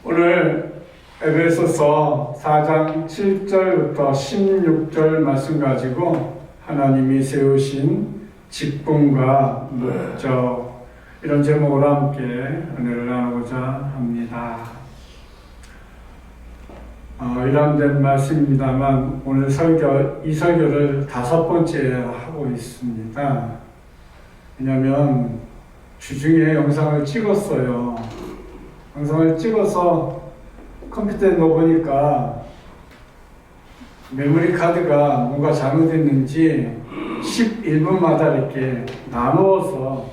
오늘 에베소서 4장 7절부터 16절 말씀 가지고 하나님이 세우신 직분과 목적 이런 제목으로 함께 은혜를 나누고자 합니다. 일환된 말씀입니다만 오늘 이 설교를 5번째 하고 있습니다. 왜냐하면 주중에 영상을 찍었어요. 영상을 찍어서 컴퓨터에 넣어보니까 메모리 카드가 뭔가 잘못됐는지 11분마다 이렇게 나누어서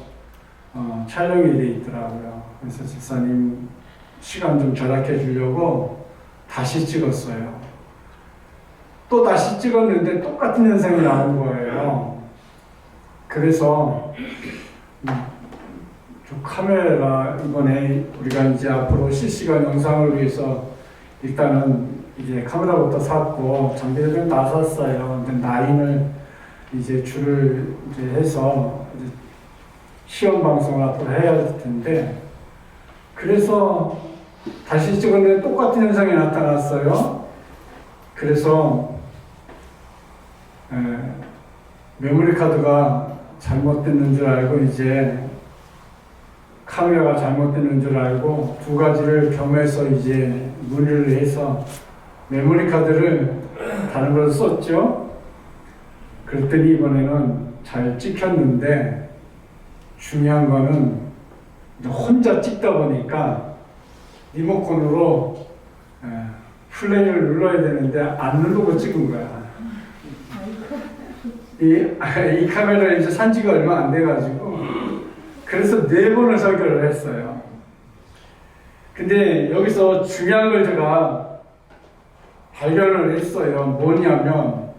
촬영이 되어 있더라고요. 그래서 집사님 시간 좀 절약해 주려고 다시 찍었어요. 또 다시 찍었는데 똑같은 현상이 나온 거예요. 그래서 카메라 이번에 우리가 이제 앞으로 실시간 영상을 위해서 일단은 이제 카메라부터 샀고 장비를 좀 다 샀어요. 근데 라인을 이제 줄을 이제 해서 이제 시험 방송을 앞으로 해야 될 텐데 그래서 다시 찍었는데 똑같은 현상이 나타났어요. 그래서 메모리 카드가 잘못됐는 줄 알고 이제 카메라가 잘못되는 줄 알고 두 가지를 겸해서 이제 문의를 해서 메모리 카드를 다른 걸 썼죠. 그랬더니 이번에는 잘 찍혔는데 중요한 거는 혼자 찍다 보니까 리모컨으로 플레이를 눌러야 되는데 안 누르고 찍은 거야. 이 카메라 이제 산 지가 얼마 안 돼가지고 그래서 4번을 설교를 했어요. 근데 여기서 중요한 걸 제가 발견을 했어요. 뭐냐면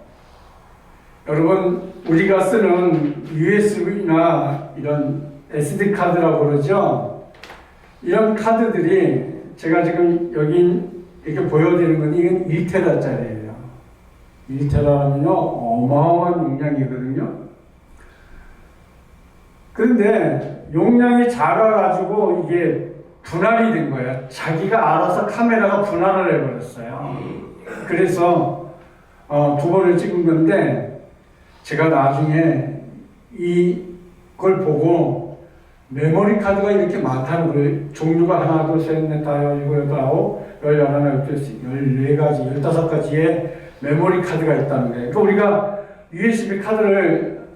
여러분 우리가 쓰는 USB나 이런 SD카드라고 그러죠. 이런 카드들이 제가 지금 여기 이렇게 보여드리는 건 이건 1테라짜리예요. 1테라면요 어마어마한 용량이거든요. 그런데 용량이 작아가지고 이게 분할이 된 거예요. 자기가 알아서 카메라가 분할을 해버렸어요. 그래서 2번을 찍은 건데 제가 나중에 이걸 보고 메모리 카드가 이렇게 많다는 걸 종류가 하나, 둘, 셋, 넷, 다, 열일곱, 여덟, 아홉, 열, 열하나, 열둘, 14가지, 15가지의 메모리 카드가 있다는 거예요. 그러니까 우리가 USB 카드를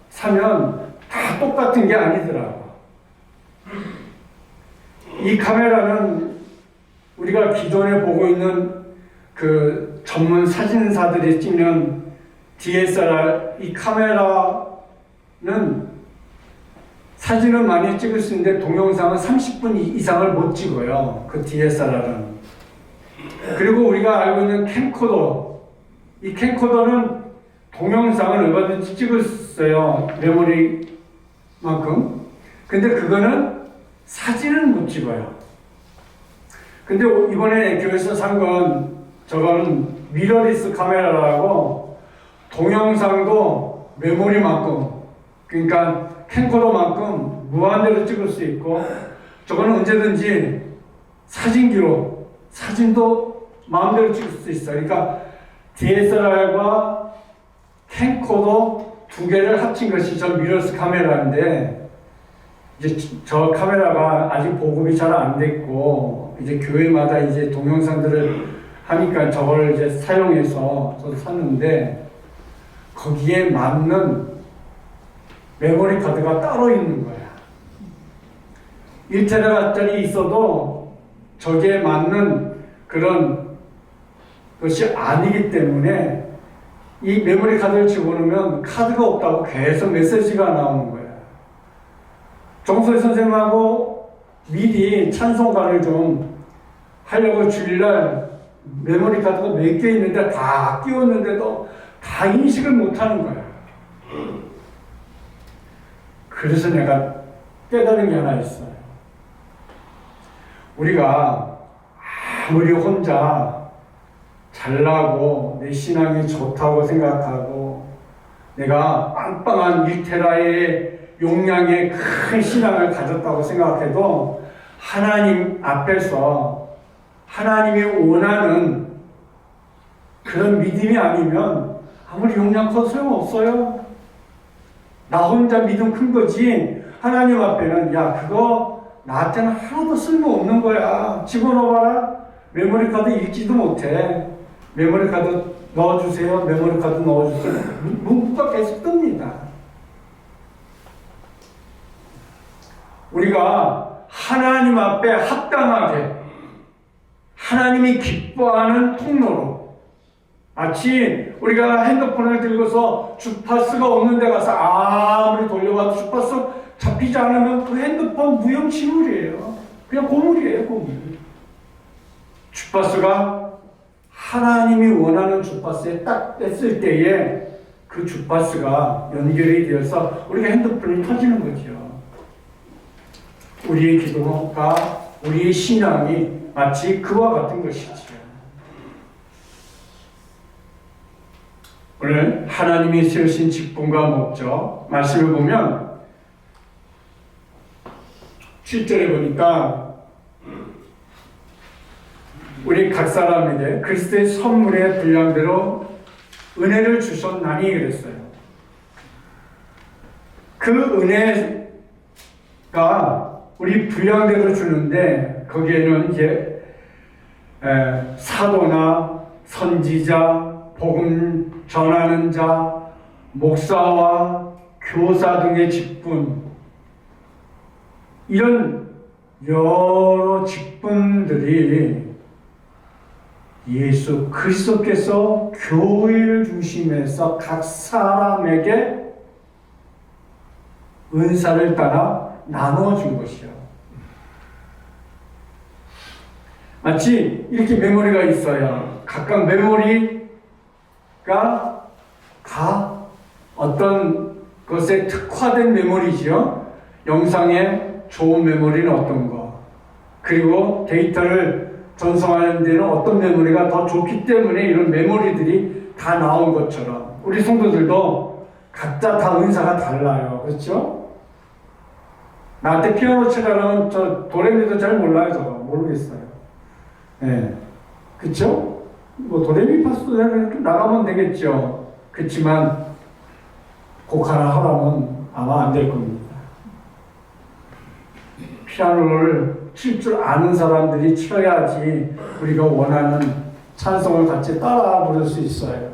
사면 다 똑같은 게 아니더라고. 이 카메라는 우리가 기존에 보고 있는 그 전문 사진사들이 찍는 DSLR 이 카메라는 사진은 많이 찍을 수 있는데 동영상은 30분 이상을 못 찍어요. 그 DSLR은. 그리고 우리가 알고 있는 캠코더 이 캠코더는 동영상을 얼마든지 찍을 수 있어요. 메모리만큼. 근데 그거는 사진은 못 찍어요. 근데 이번에 교회에서 산 건 저건 미러리스 카메라라고 동영상도 메모리만큼 그러니까 캠코더만큼 무한대로 찍을 수 있고 저거는 언제든지 사진기로 사진도 마음대로 찍을 수 있어요. 그러니까 DSLR과 캠코더 2개를 합친 것이 저 미러리스 카메라인데 이제 저 카메라가 아직 보급이 잘 안 됐고 이제 교회마다 이제 동영상들을 하니까 저걸 이제 사용해서 저도 샀는데 거기에 맞는 메모리 카드가 따로 있는 거야. 1테라짜리 있어도 저기에 맞는 그런 것이 아니기 때문에 이 메모리 카드를 집어넣으면 카드가 없다고 계속 메시지가 나오는 거야. 정소희 선생님하고 미리 찬송가를 좀 하려고 주일날 메모리 카드가 몇 개 있는데 다 끼웠는데도 다 인식을 못하는 거야. 그래서 내가 깨달은 게 하나 있어요. 우리가 아무리 혼자 잘나고 내 신앙이 좋다고 생각하고 내가 빵빵한 1테라의 용량의 큰 신앙을 가졌다고 생각해도 하나님 앞에서 하나님이 원하는 그런 믿음이 아니면 아무리 용량 커도 소용없어요. 나 혼자 믿음 큰 거지. 하나님 앞에는 야 그거 나한테는 하나도 쓸모없는 거야. 집어넣어봐라. 메모리 카드 읽지도 못해. 메모리 카드 넣어주세요. 메모리 카드 넣어주세요. 문구가 계속 뜹니다. 우리가 하나님 앞에 합당하게 하나님이 기뻐하는 통로로, 마치 우리가 핸드폰을 들고서 주파수가 없는 데 가서 아무리 돌려봐도 주파수 잡히지 않으면 그 핸드폰 무용지물이에요. 그냥 고물이에요, 고물. 주파수가 하나님이 원하는 주파수에 딱 뺐을 때에 그 주파수가 연결이 되어서 우리가 핸드폰이 터지는 거죠. 우리의 기도가, 우리의 신앙이 마치 그와 같은 것이지요. 오늘 하나님이 세우신 직분과 목적 말씀을 보면 7절에 보니까 우리 각 사람에게 그리스도의 선물의 분량대로 은혜를 주셨나니 그랬어요. 그 은혜가 우리 분량대로 주는데 거기에는 이제 사도나 선지자, 복음 전하는 자, 목사와 교사 등의 직분, 이런 여러 직분들이 예수 그리스도께서 교회를 중심해서 각 사람에게 은사를 따라 나누어준 것이요. 마치 이렇게 메모리가 있어요. 각각 메모리가 다 어떤 것에 특화된 메모리죠. 영상에 좋은 메모리는 어떤 거, 그리고 데이터를 전송하는 데는 어떤 메모리가 더 좋기 때문에 이런 메모리들이 다 나온 것처럼 우리 성도들도 각자 다 은사가 달라요. 그렇죠? 나한테 피아노 치라면 저 도레미도 잘 몰라요. 저거 모르겠어요. 네. 그쵸? 뭐 도레미파솔 나가면 되겠죠. 그렇지만 곡 하나 하라면 아마 안 될 겁니다. 피아노를 칠 줄 아는 사람들이 쳐야지 우리가 원하는 찬송을 같이 따라 부를 수 있어요.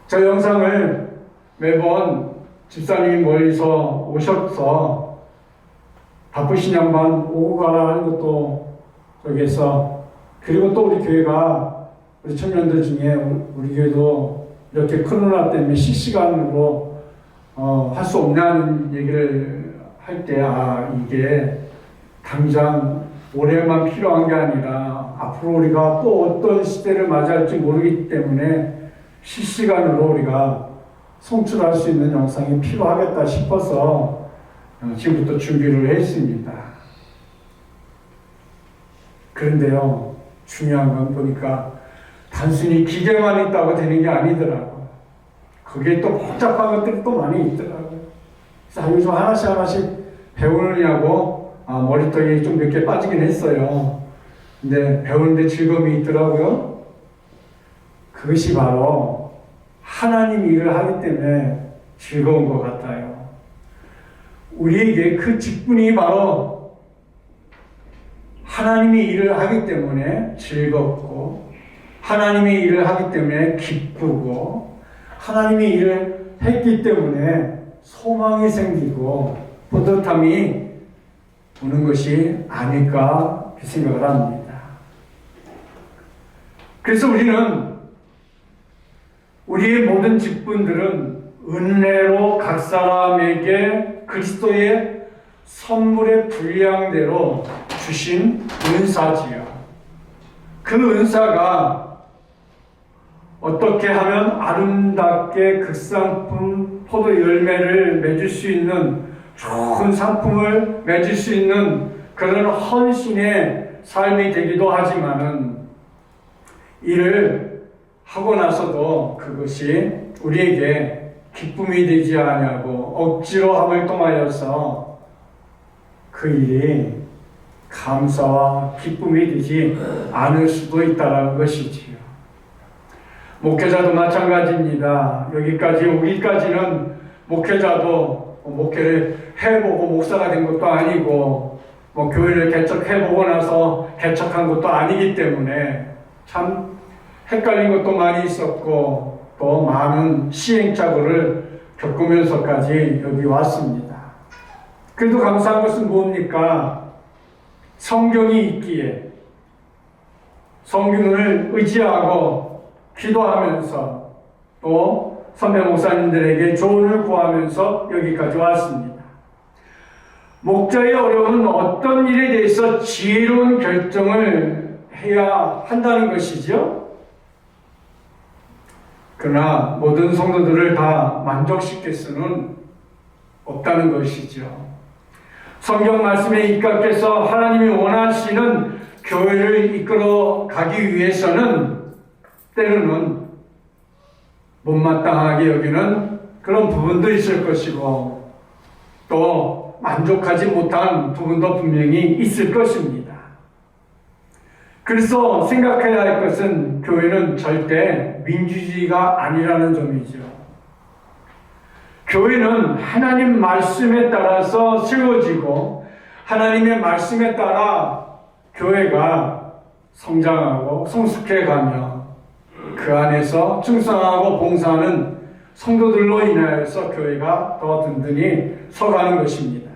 저 영상을 매번 집사님이 멀리서 오셔서 바쁘신 양반 오고 가라 하는 것도 여기에서, 그리고 또 우리 교회가 우리 청년들 중에 우리 교회도 이렇게 코로나 때문에 실시간으로 할 수 없냐는 얘기를 할 때, 이게 당장 올해만 필요한 게 아니라 앞으로 우리가 또 어떤 시대를 맞이할지 모르기 때문에 실시간으로 우리가 송출할 수 있는 영상이 필요하겠다 싶어서 지금부터 준비를 했습니다. 그런데요, 중요한 건 보니까 단순히 기계만 있다고 되는 게 아니더라고요. 거기에 또 복잡한 것들이 또 많이 있더라고요. 그래서 요즘 하나씩 배우느냐고 머리통에 좀 몇 개 빠지긴 했어요. 근데 배우는데 즐거움이 있더라고요. 그것이 바로 하나님 일을 하기 때문에 즐거운 것 같아요. 우리에게 그 직분이 바로 하나님이 일을 하기 때문에 즐겁고, 하나님이 일을 하기 때문에 기쁘고, 하나님이 일을 했기 때문에 소망이 생기고 뿌듯함이 오는 것이 아닐까 그 생각을 합니다. 그래서 우리는 우리의 모든 직분들은 은혜로 각 사람에게 그리스도의 선물의 분량대로 주신 은사지요. 그 은사가 어떻게 하면 아름답게 극상품 포도 열매를 맺을 수 있는 좋은 상품을 맺을 수 있는 그런 헌신의 삶이 되기도 하지만은, 일을 하고 나서도 그것이 우리에게 기쁨이 되지 아니하고 억지로 함을 통하여서 그 일이 감사와 기쁨이 되지 않을 수도 있다는 것이지요. 목회자도 마찬가지입니다. 여기까지 오기까지는 목회자도 목회를 해보고 목사가 된 것도 아니고 교회를 개척해보고 나서 개척한 것도 아니기 때문에 참 헷갈린 것도 많이 있었고 또 많은 시행착오를 겪으면서까지 여기 왔습니다. 그래도 감사한 것은 뭡니까? 성경이 있기에 성경을 의지하고 기도하면서 또 선배 목사님들에게 조언을 구하면서 여기까지 왔습니다. 목자의 어려움은 어떤 일에 대해서 지혜로운 결정을 해야 한다는 것이죠. 그러나 모든 성도들을 다 만족시킬 수는 없다는 것이죠. 성경 말씀에 입각해서 하나님이 원하시는 교회를 이끌어 가기 위해서는 때로는 못마땅하게 여기는 그런 부분도 있을 것이고 또 만족하지 못한 부분도 분명히 있을 것입니다. 그래서 생각해야 할 것은 교회는 절대 민주주의가 아니라는 점이죠. 교회는 하나님 말씀에 따라서 세워지고 하나님의 말씀에 따라 교회가 성장하고 성숙해가며 그 안에서 충성하고 봉사하는 성도들로 인하여서 교회가 더 든든히 서가는 것입니다.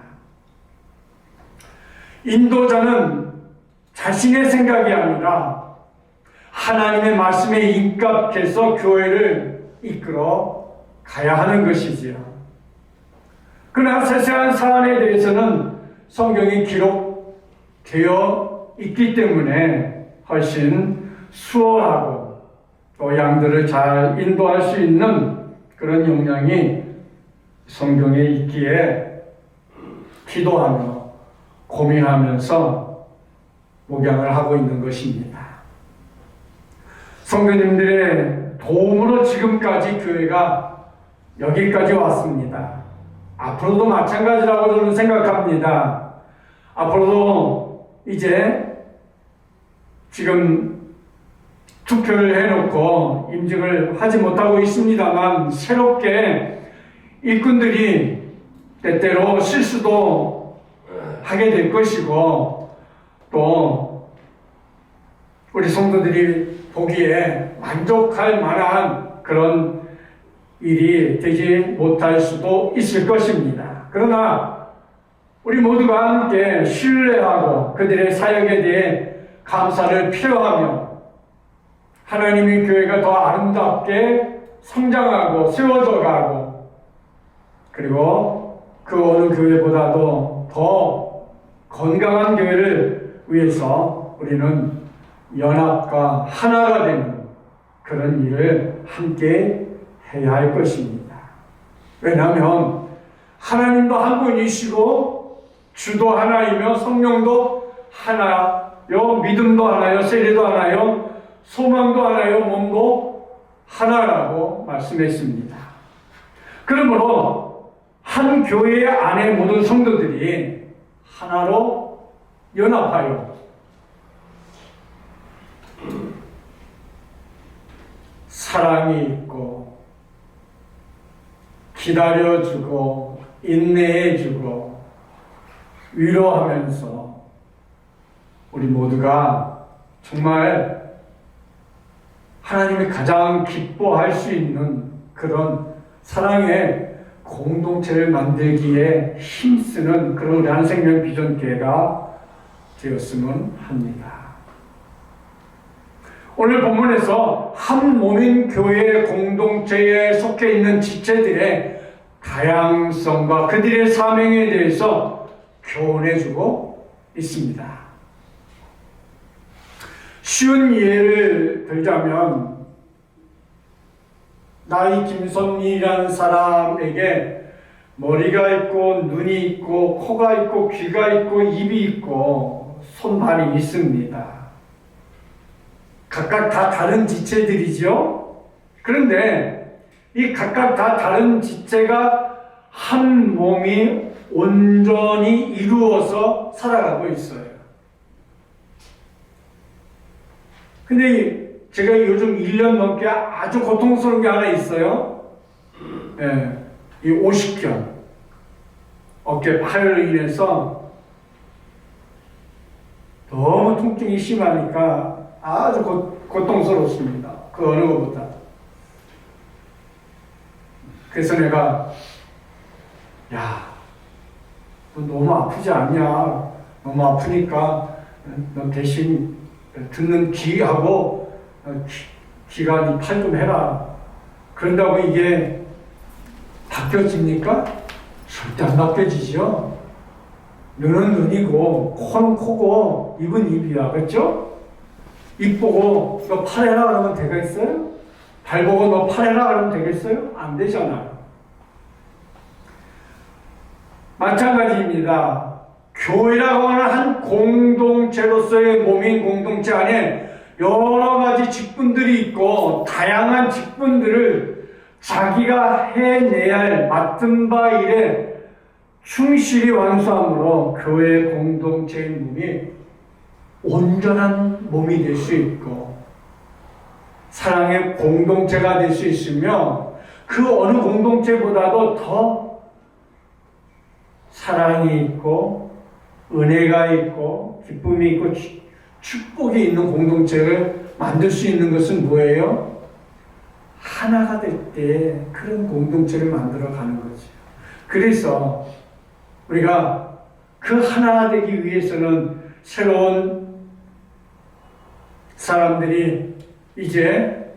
인도자는 자신의 생각이 아니라 하나님의 말씀에 입각해서 교회를 이끌어 가야 하는 것이지요. 그러나 세세한 사안에 대해서는 성경이 기록되어 있기 때문에 훨씬 수월하고 또 양들을 잘 인도할 수 있는 그런 역량이 성경에 있기에 기도하며 고민하면서 목양을 하고 있는 것입니다. 성도님들의 도움으로 지금까지 교회가 여기까지 왔습니다. 앞으로도 마찬가지라고 저는 생각합니다. 앞으로도 이제 지금 투표를 해놓고 임직을 하지 못하고 있습니다만 새롭게 일꾼들이 때때로 실수도 하게 될 것이고 또 우리 성도들이 보기에 만족할 만한 그런 일이 되지 못할 수도 있을 것입니다. 그러나 우리 모두가 함께 신뢰하고 그들의 사역에 대해 감사를 표하며 하나님의 교회가 더 아름답게 성장하고 세워져 가고 그리고 그 어느 교회보다도 더 건강한 교회를 위해서 우리는 연합과 하나가 되는 그런 일을 함께 해야 할 것입니다. 왜냐하면 하나님도 한 분이시고 주도 하나이며 성령도 하나요, 믿음도 하나요, 세례도 하나요, 소망도 하나요, 몸도 하나라고 말씀했습니다. 그러므로 한 교회 안에 모든 성도들이 하나로 연합하여 사랑이 있고 기다려주고 인내해주고 위로하면서 우리 모두가 정말 하나님이 가장 기뻐할 수 있는 그런 사랑의 공동체를 만들기에 힘쓰는 그런 우리 한생명 비전교회가 되었으면 합니다. 오늘 본문에서 한 몸인 교회 공동체에 속해 있는 지체들의 다양성과 그들의 사명에 대해서 교훈해주고 있습니다. 쉬운 예를 들자면 나이 김선미라는 사람에게 머리가 있고 눈이 있고 코가 있고 귀가 있고 입이 있고 손발이 있습니다. 각각 다 다른 지체들이죠. 그런데 이 각각 다 다른 지체가 한 몸이 온전히 이루어서 살아가고 있어요. 근데 제가 요즘 1년 넘게 아주 고통스러운 게 하나 있어요. 예, 이 오십견. 어깨 파열로 인해서 너무 통증이 심하니까 아주 고통스럽습니다. 그 어느 것보다. 그래서 내가 야, 너 너무 아프지 않냐? 너무 아프니까 너 대신 듣는 귀하고 귀가 네 팔 좀 해라. 그런다고 이게 바뀌어집니까? 절대 안 바뀌어지죠. 눈은 눈이고 코는 코고 입은 입이야. 그렇죠? 입 보고 너 팔해라 그러면 되겠어요? 발 보고 너 팔해라 그러면 되겠어요? 안 되잖아요. 마찬가지입니다. 교회라고 하는 한 공동체로서의 몸인 공동체 안에 여러 가지 직분들이 있고 다양한 직분들을 자기가 해내야 할 맡은 바 일에 충실히 완수함으로 교회 공동체의 몸이 온전한 몸이 될 수 있고 사랑의 공동체가 될 수 있으며 그 어느 공동체보다도 더 사랑이 있고 은혜가 있고 기쁨이 있고 축복이 있는 공동체를 만들 수 있는 것은 뭐예요? 하나가 될 때 그런 공동체를 만들어 가는 거죠. 그래서 우리가 그 하나 되기 위해서는 새로운 사람들이 이제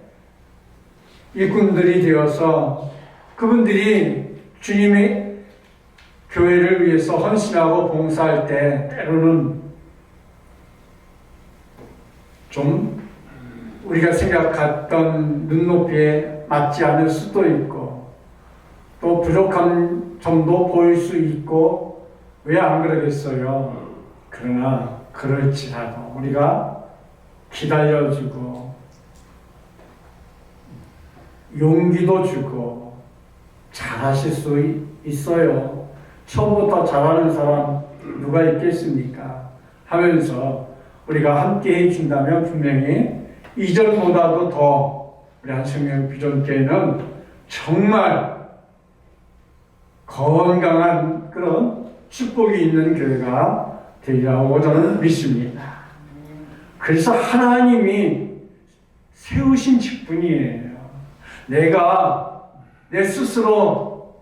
일꾼들이 되어서 그분들이 주님의 교회를 위해서 헌신하고 봉사할 때 때로는 좀 우리가 생각했던 눈높이에 맞지 않을 수도 있고 또 부족한 점도 보일 수 있고 왜 안 그러겠어요? 그러나 그럴지라도 우리가 기다려주고 용기도 주고 잘하실 수 있어요. 처음부터 잘하는 사람 누가 있겠습니까? 하면서 우리가 함께 해준다면 분명히 이전보다도 더 우리 한생명 비전교회는 정말 건강한 그런 축복이 있는 교회가 되리라고 저는 믿습니다. 그래서 하나님이 세우신 직분이에요. 내가 내 스스로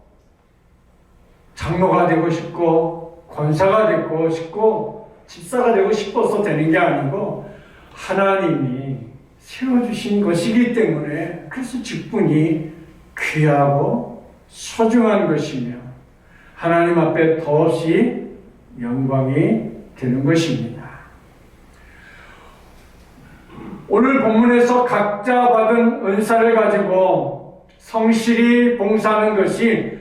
장로가 되고 싶고 권사가 되고 싶고 집사가 되고 싶어서 되는 게 아니고 하나님이 세워주신 것이기 때문에 그래서 직분이 귀하고 소중한 것이며 하나님 앞에 더없이 영광이 되는 것입니다. 오늘 본문에서 각자 받은 은사를 가지고 성실히 봉사하는 것이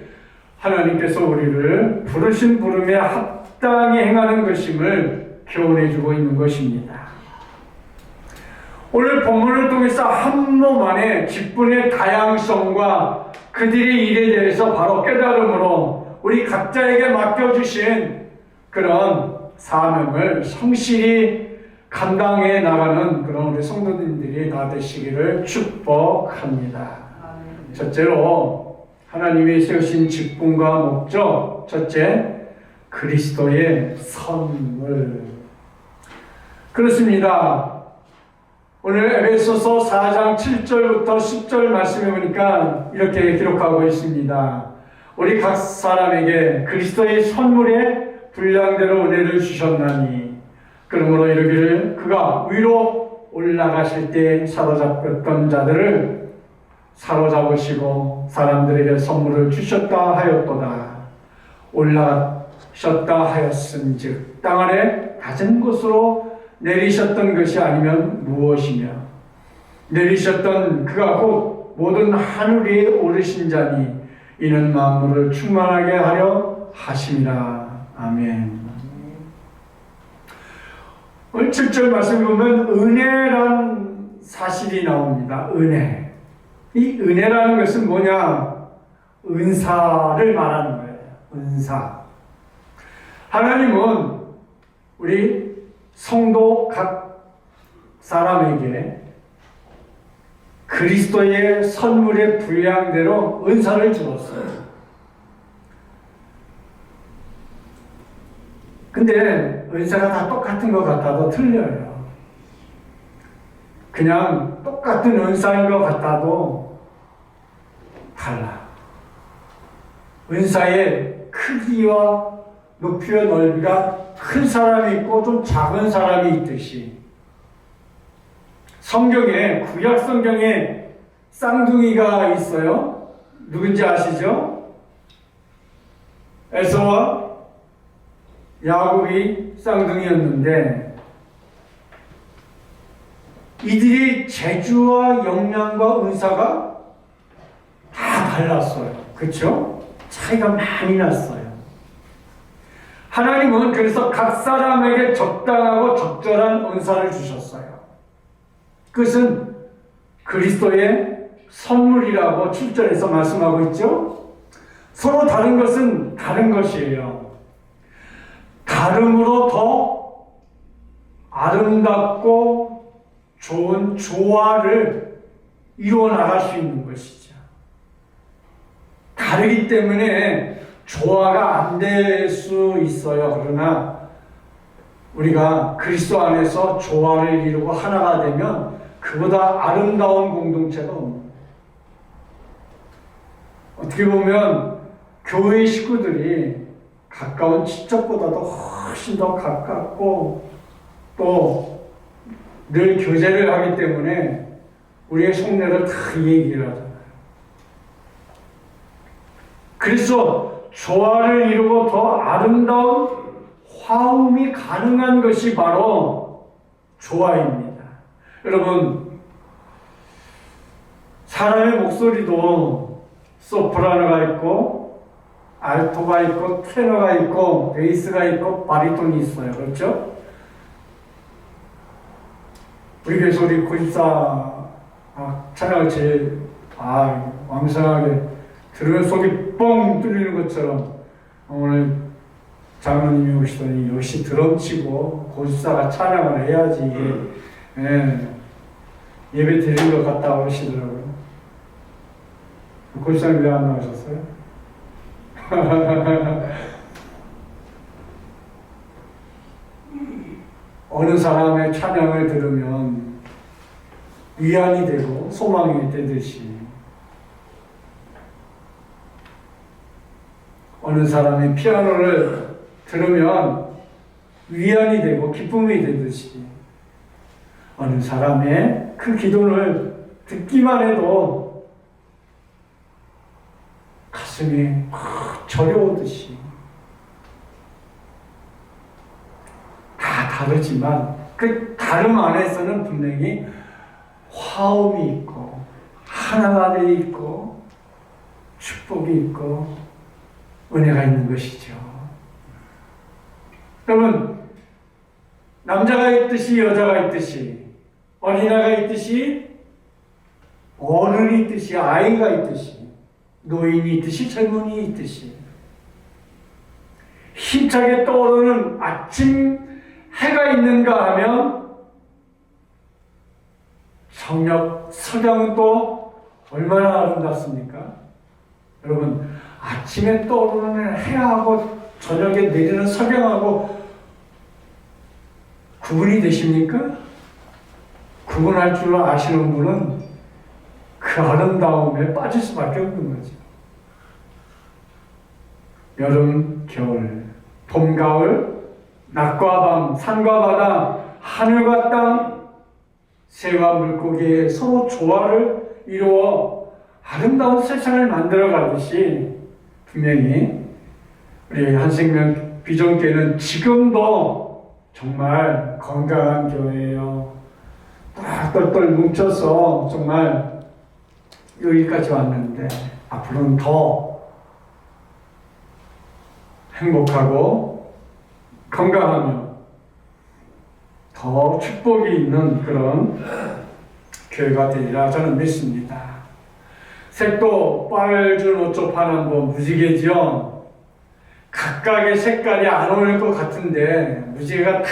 하나님께서 우리를 부르신 부름에 합당히 행하는 것임을 교훈해 주고 있는 것입니다. 오늘 본문을 통해서 한 몸 안에 직분의 다양성과 그들의 일에 대해서 바로 깨달음으로 우리 각자에게 맡겨주신 그런 사명을 성실히 감당해 나가는 그런 우리 성도님들이 다 되시기를 축복합니다. 첫째로 하나님이 세우신 직분과 목적, 첫째, 그리스도의 선물. 그렇습니다. 오늘 에베소서 4장 7절부터 10절 말씀해 보니까 이렇게 기록하고 있습니다. 우리 각 사람에게 그리스도의 선물에 분량대로 은혜를 주셨나니 그러므로 이르기를 그가 위로 올라가실 때 사로잡혔던 자들을 사로잡으시고 사람들에게 선물을 주셨다 하였도다. 올라가셨다 하였은즉 땅 아래 낮은 곳으로 내리셨던 것이 아니면 무엇이며 내리셨던 그가 곧 모든 하늘 위에 오르신 자니 이는 만물을 충만하게 하려 하심이라. 아멘. 오늘 7절 말씀 보면 은혜란 사실이 나옵니다. 은혜. 이 은혜라는 것은 뭐냐? 은사를 말하는 거예요. 은사. 하나님은 우리 성도 각 사람에게 그리스도의 선물의 분량대로 은사를 주었어요. 근데 은사가 다 똑같은 것 같아도 틀려요. 그냥 똑같은 은사인 것 같아도 달라. 은사의 크기와 높이와 넓이가 큰 사람이 있고 좀 작은 사람이 있듯이 성경에, 구약 성경에 쌍둥이가 있어요. 누군지 아시죠? 에서와 야곱이 쌍둥이였는데 이들이 재주와 역량과 은사가 다 달랐어요. 그렇죠? 차이가 많이 났어요. 하나님은 그래서 각 사람에게 적당하고 적절한 은사를 주셨어요. 그것은 그리스도의 선물이라고 7절에서 말씀하고 있죠. 서로 다른 것은 다른 것이에요. 다름으로 더 아름답고 좋은 조화를 이루어 나갈 수 있는 것이죠. 다르기 때문에 조화가 안 될 수 있어요. 그러나 우리가 그리스도 안에서 조화를 이루고 하나가 되면 그보다 아름다운 공동체가 없는 거예요. 어떻게 보면 교회 식구들이 가까운 친척보다도 훨씬 더 가깝고 또 늘 교제를 하기 때문에 우리의 속내를 다 얘기를 하잖아요. 그래서 조화를 이루고 더 아름다운 화음이 가능한 것이 바로 조화입니다. 여러분, 사람의 목소리도 소프라노가 있고 알토가 있고 테너가 있고 베이스가 있고 바리톤이 있어요. 그렇죠? 우리 교회에서 우리 고집사 찬양을 제일 왕성하게 들으면 속이 뻥 뚫리는 것처럼 오늘 장로님이 오시더니 역시 드럼 치고 고집사가 찬양을 해야지 이게 예배 드리는 것 같다고 하시더라고요. 고집사님 왜 안 나오셨어요? 어느 사람의 찬양을 들으면 위안이 되고 소망이 되듯이 어느 사람의 피아노를 들으면 위안이 되고 기쁨이 되듯이 어느 사람의 그 기도를 듣기만 해도 가슴이 확 저려오듯이 다 다르지만 그 다름 안에서는 분명히 화음이 있고 하나가 돼 있고 축복이 있고 은혜가 있는 것이죠. 여러분, 남자가 있듯이 여자가 있듯이 어린아이가 있듯이 어른이 있듯이 아이가 있듯이 노인이 있듯이 젊은이 있듯이 힘차게 떠오르는 아침 해가 있는가 하면 저녁 석양은 또 얼마나 아름답습니까? 여러분, 아침에 떠오르는 해하고 저녁에 내리는 석양하고 구분이 되십니까? 구분할 줄 아시는 분은 그 아름다움에 빠질 수밖에 없는 거죠. 여름, 겨울, 봄, 가을, 낮과 밤, 산과 바다, 하늘과 땅, 새와 물고기의 서로 조화를 이루어 아름다운 세상을 만들어 가듯이 분명히 우리 한생명 비전교회는 지금도 정말 건강한 교회예요. 딱 똘똘 뭉쳐서 정말 여기까지 왔는데 앞으로는 더 행복하고 건강하며 더 축복이 있는 그런 교회가 되리라 저는 믿습니다. 색도 빨주 노초 파는 뭐 무지개죠. 각각의 색깔이 안 어울릴 것 같은데 무지개가 탁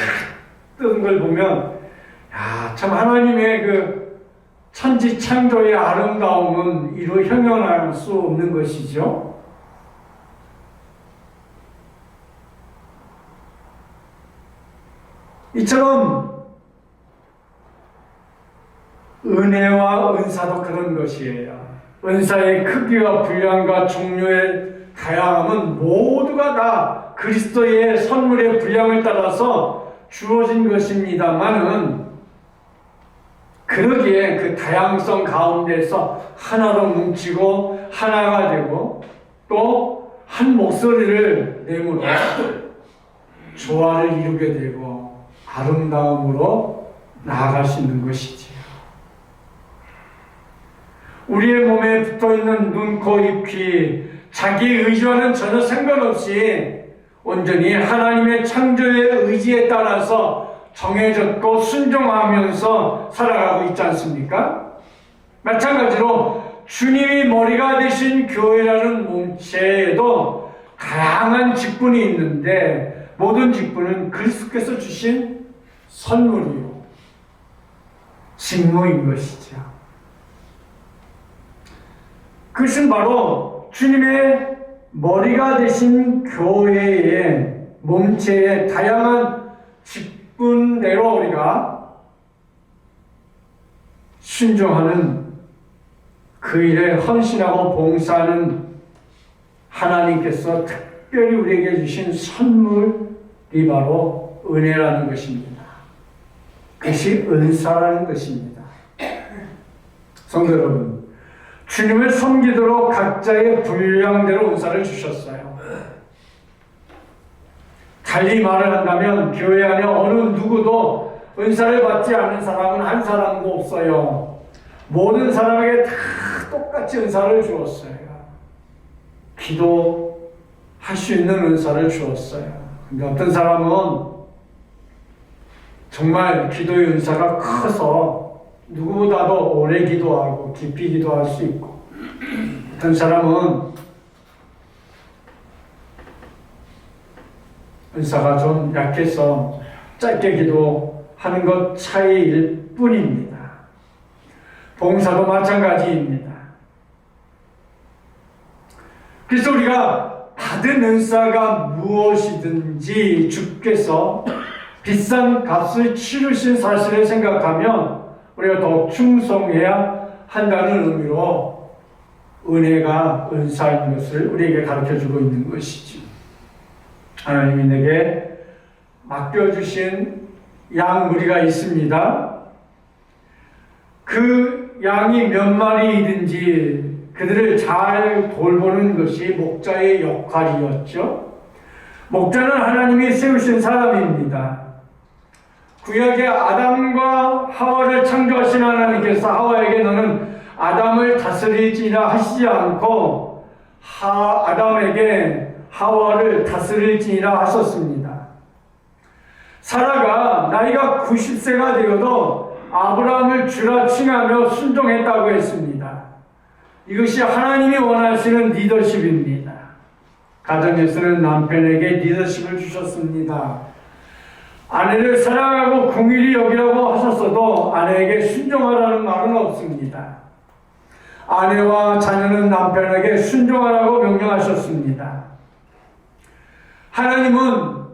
뜨는 걸 보면 야, 참 하나님의 그 천지 창조의 아름다움은 이루 형용할 수 없는 것이죠. 이처럼 은혜와 은사도 그런 것이에요. 은사의 크기와 분량과 종류의 다양함은 모두가 다 그리스도의 선물의 분량을 따라서 주어진 것입니다만은 그러기에 그 다양성 가운데서 하나로 뭉치고 하나가 되고 또 한 목소리를 내므로 조화를 이루게 되고 아름다움으로 나아갈 수 있는 것이지요. 우리의 몸에 붙어있는 눈, 코, 입, 귀 자기 의지와는 전혀 상관없이 온전히 하나님의 창조의 의지에 따라서 정해졌고 순종하면서 살아가고 있지 않습니까? 마찬가지로 주님이 머리가 되신 교회라는 몸체에도 다양한 직분이 있는데 모든 직분은 그리스도께서 주신 선물이요 직무인 것이죠. 그것은 바로 주님의 머리가 되신 교회의 몸체의 다양한 직분대로 우리가 순종하는 그 일에 헌신하고 봉사하는 하나님께서 특별히 우리에게 주신 선물이 바로 은혜라는 것입니다. 그것이 은사라는 것입니다. 성도 여러분, 주님을 섬기도록 각자의 분량대로 은사를 주셨어요. 달리 말을 한다면 교회 안에 어느 누구도 은사를 받지 않는 사람은 한 사람도 없어요. 모든 사람에게 다 똑같이 은사를 주었어요. 기도할 수 있는 은사를 주었어요. 근데 어떤 사람은 정말 기도의 은사가 커서 누구보다도 오래 기도하고 깊이 기도할 수 있고, 어떤 사람은 은사가 좀 약해서 짧게 기도하는 것 차이일 뿐입니다. 봉사도 마찬가지입니다. 그래서 우리가 받은 은사가 무엇이든지 주께서 비싼 값을 치르신 사실을 생각하면 우리가 더욱 충성해야 한다는 의미로 은혜가 은사인 것을 우리에게 가르쳐주고 있는 것이지. 하나님이 내게 맡겨주신 양 무리가 있습니다. 그 양이 몇 마리이든지 그들을 잘 돌보는 것이 목자의 역할이었죠. 목자는 하나님이 세우신 사람입니다. 구약의 아담과 하와를 창조하신 하나님께서 하와에게 너는 아담을 다스릴지라 하시지 않고 아담에게 하와를 다스릴지라 하셨습니다. 사라가 나이가 90세가 되어도 아브라함을 주라 칭하며 순종했다고 했습니다. 이것이 하나님이 원하시는 리더십입니다. 가정에서는 남편에게 리더십을 주셨습니다. 아내를 사랑하고 긍휼히 여기라고 하셨어도 아내에게 순종하라는 말은 없습니다. 아내와 자녀는 남편에게 순종하라고 명령하셨습니다. 하나님은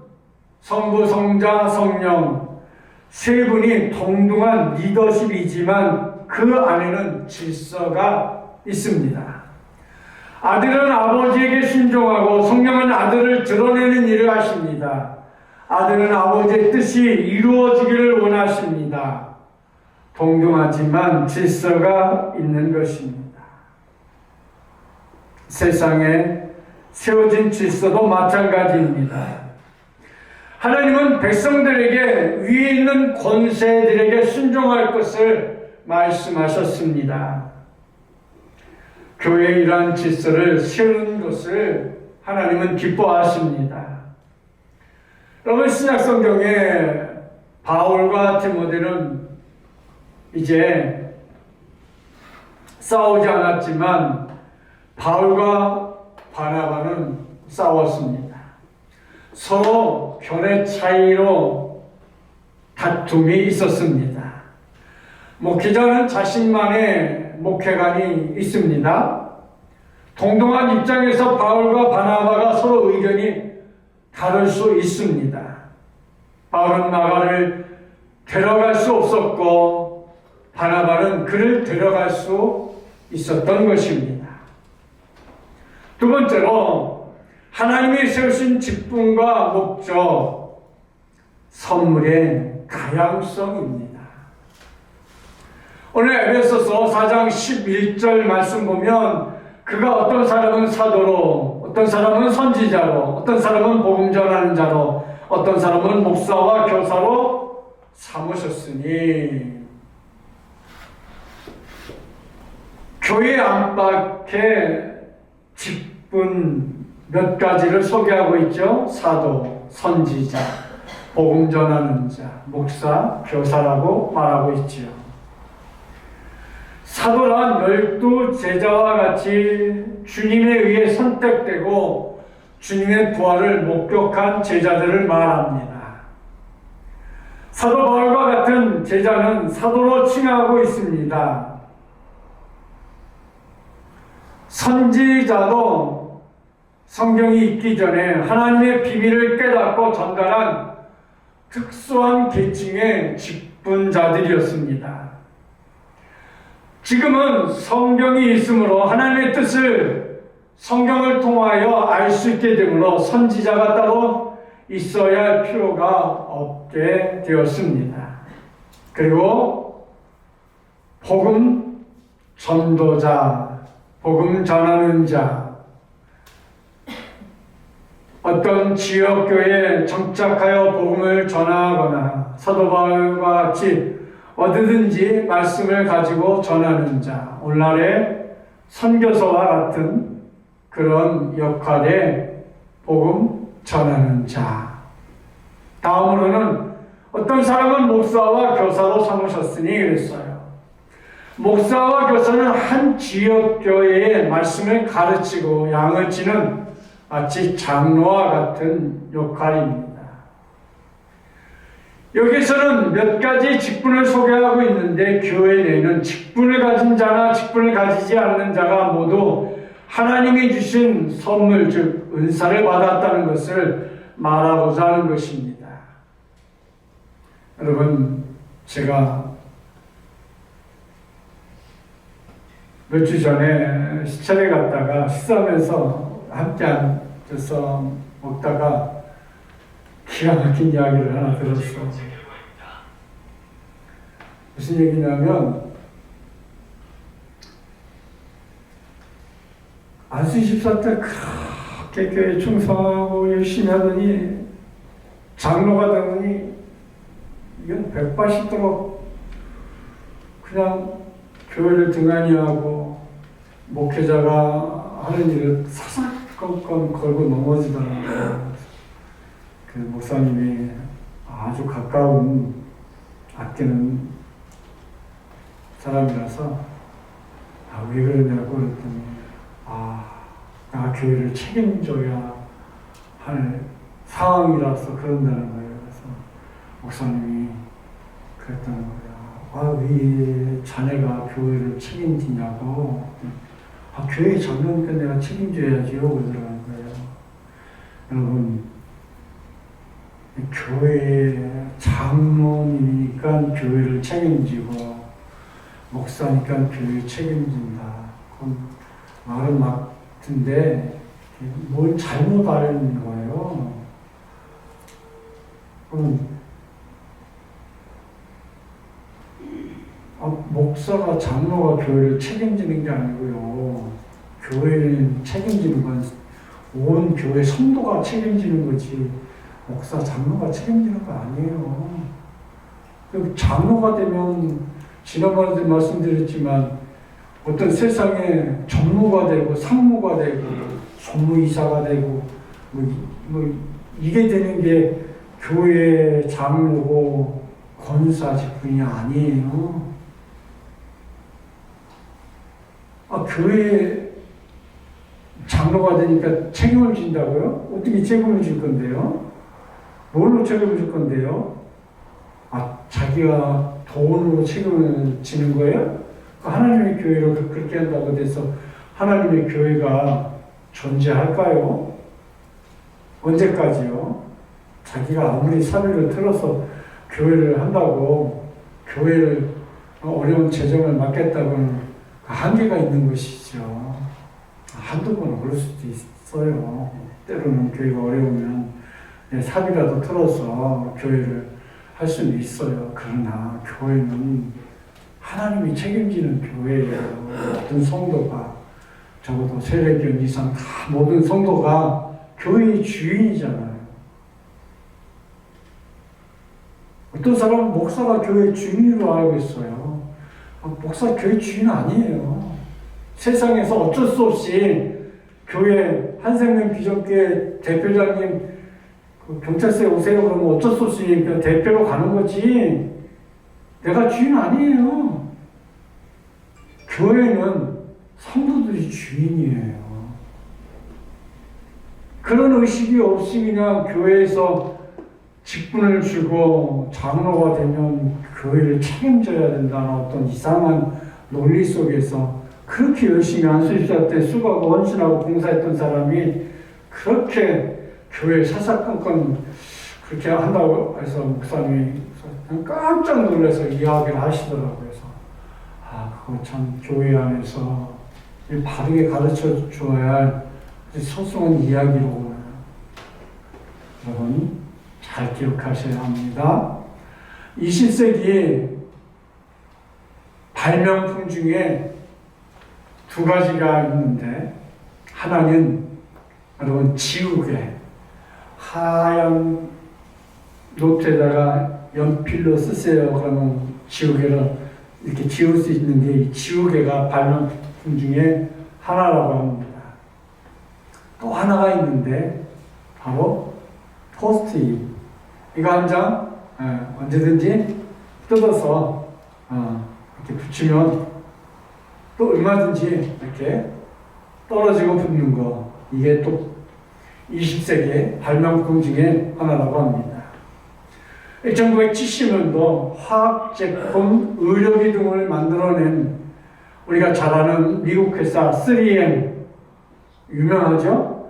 성부, 성자, 성령 세 분이 동등한 리더십이지만 그 안에는 질서가 있습니다. 아들은 아버지에게 순종하고 성령은 아들을 드러내는 일을 하십니다. 아들은 아버지의 뜻이 이루어지기를 원하십니다. 동등하지만 질서가 있는 것입니다. 세상에 세워진 질서도 마찬가지입니다. 하나님은 백성들에게 위에 있는 권세들에게 순종할 것을 말씀하셨습니다. 교회의 이러한 질서를 세우는 것을 하나님은 기뻐하십니다. 여러분, 신약성경에 바울과 디모데는 이제 싸우지 않았지만 바울과 바나바는 싸웠습니다. 서로 견해 차이로 다툼이 있었습니다. 목회자는 자신만의 목회관이 있습니다. 동등한 입장에서 바울과 바나바가 서로 의견이 다를 수 있습니다. 바울은 마가를 데려갈 수 없었고 바나바는 그를 데려갈 수 있었던 것입니다. 두 번째로 하나님이 세우신 직분과 목적, 선물의 다양성입니다. 오늘 에베소서 4장 11절 말씀 보면 그가 어떤 사람은 사도로, 어떤 사람은 선지자로, 어떤 사람은 복음 전하는 자로, 어떤 사람은 목사와 교사로 삼으셨으니, 교회 안팎의 직분 몇 가지를 소개하고 있죠. 사도, 선지자, 복음 전하는 자, 목사, 교사라고 말하고 있지요. 사도란 12 제자와 같이 주님에 의해 선택되고 주님의 부활을 목격한 제자들을 말합니다. 사도 바울과 같은 제자는 사도로 칭하고 있습니다. 선지자도 성경이 있기 전에 하나님의 비밀을 깨닫고 전달한 특수한 계층의 직분자들이었습니다. 지금은 성경이 있으므로 하나님의 뜻을 성경을 통하여 알 수 있게 되므로 선지자가 따로 있어야 할 필요가 없게 되었습니다. 그리고 복음 전도자, 복음 전하는 자, 어떤 지역교회에 정착하여 복음을 전하거나 사도 바울과 같이 어디든지 말씀을 가지고 전하는 자, 오늘날의 선교사와 같은 그런 역할의 복음 전하는 자. 다음으로는 어떤 사람은 목사와 교사로 삼으셨으니 그랬어요. 목사와 교사는 한 지역교회의 말씀을 가르치고 양을 치는 마치 장로와 같은 역할입니다. 여기서는 몇 가지 직분을 소개하고 있는데 교회 내에는 직분을 가진 자나 직분을 가지지 않는 자가 모두 하나님이 주신 선물, 즉 은사를 받았다는 것을 말하고자 하는 것입니다. 여러분, 제가 몇 주 전에 시찰에 갔다가 식사하면서 함께 앉아서 먹다가 기가 막힌 이야기를 하나 들었어. 무슨 얘기냐면 안수 집사 때 그렇게 교회 충성하고 열심히 하더니 장로가 되더니 이건 180도로 그냥 교회를 등한히 하고 목회자가 하는 일을 사사건건 걸고 넘어지더라고요. 그 목사님이 아주 가까운 아끼는 사람이라서 왜 그러냐고 그랬더니 나 교회를 책임져야 할 상황이라서 그런다는 거예요. 그래서 목사님이 그랬다는 거예요. 왜 자네가 교회를 책임지냐고. 교회 장로니까 내가 책임져야지요. 그러더라는 거예요. 여러분, 교회 장로니까 교회를 책임지고 목사니까 교회 책임진다. 그건 말은 맞는데 뭘 잘못 알는 거예요. 목사가 장로가 교회를 책임지는 게 아니고요. 교회는 책임지는 건 온 교회 성도가 책임지는 거지 목사, 장로가 책임지는 거 아니에요. 장로가 되면 지난번에도 말씀드렸지만 어떤 세상에 전무가 되고 상무가 되고 총무이사가 되고 이게 되는 게 교회 장로고 권사 직분이 아니에요. 교회 장로가 되니까 책임을 진다고요? 어떻게 책임을 질 건데요? 뭘로 책임을 질 건데요? 자기가 돈으로 책임을 지는 거예요? 하나님의 교회를 그렇게 한다고 해서 하나님의 교회가 존재할까요? 언제까지요? 자기가 아무리 사비를 틀어서 교회를 한다고 교회를 어려운 재정을 맡겠다고는 한계가 있는 것이죠. 한두 번 어려울 수도 있어요. 때로는 교회가 어려우면 사비라도 틀어서 교회를 할 수는 있어요. 그러나 교회는 하나님이 책임지는 교회예요. 모든 성도가 적어도 세례견 이상 다 모든 성도가 교회의 주인이잖아요. 어떤 사람은 목사가 교회 주인으로 알고 있어요. 목사 교회 주인 아니에요. 세상에서 어쩔 수 없이 교회 한생명 비전교회 대표장님 경찰서에 오세요 그러면 어쩔 수 없이 대표로 가는 거지 내가 주인 아니에요. 교회는 성도들이 주인이에요. 그런 의식이 없이 그냥 교회에서 직분을 주고 장로가 되면 교회를 책임져야 된다는 어떤 이상한 논리 속에서 그렇게 열심히 안수집사 때 수고하고 헌신하고 봉사했던 사람이 그렇게 교회 사사건건 그렇게 한다고 해서 목사님이 깜짝 놀라서 이야기를 하시더라고요. 그래서 그거 참 교회 안에서 바르게 가르쳐 줘야 할 소소한 이야기로구나. 여러분 잘 기억하셔야 합니다. 20세기 발명품 중에 두 가지가 있는데 하나는 여러분 지우개, 하얀 노트에다가 연필로 쓰세요. 그러면 지우개를 이렇게 지울 수 있는 게 이 지우개가 발명품 중에 하나라고 합니다. 또 하나가 있는데 바로 포스트잇. 이거 한 장 언제든지 뜯어서 이렇게 붙이면 또 얼마든지 이렇게 떨어지고 붙는 거. 이게 또 20세기 발명품 중에 하나라고 합니다. 1970년도 화학제품 의료기 등을 만들어낸 우리가 잘 아는 미국 회사 3M 유명하죠?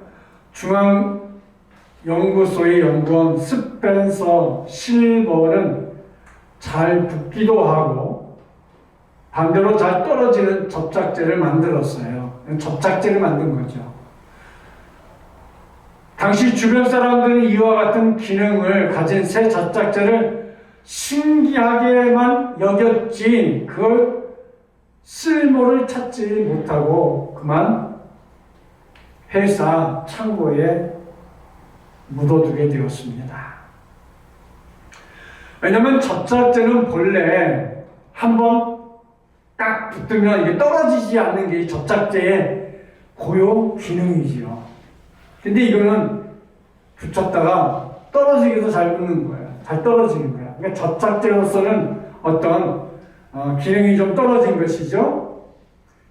중앙연구소의 연구원 스펜서 실버는 잘 붙기도 하고 반대로 잘 떨어지는 접착제를 만들었어요. 접착제를 만든 거죠. 당시 주변 사람들은 이와 같은 기능을 가진 새 접착제를 신기하게만 여겼지 그걸 쓸모를 찾지 못하고 그만 회사 창고에 묻어두게 되었습니다. 왜냐하면 접착제는 본래 한번 딱 붙으면 이게 떨어지지 않는 게 접착제의 고유 기능이지요. 근데 이거는 붙였다가 떨어지기도 잘 붙는 거예요. 잘 떨어지는 거예요. 그러니까 접착제로서는 어떤 기능이 좀 떨어진 것이죠.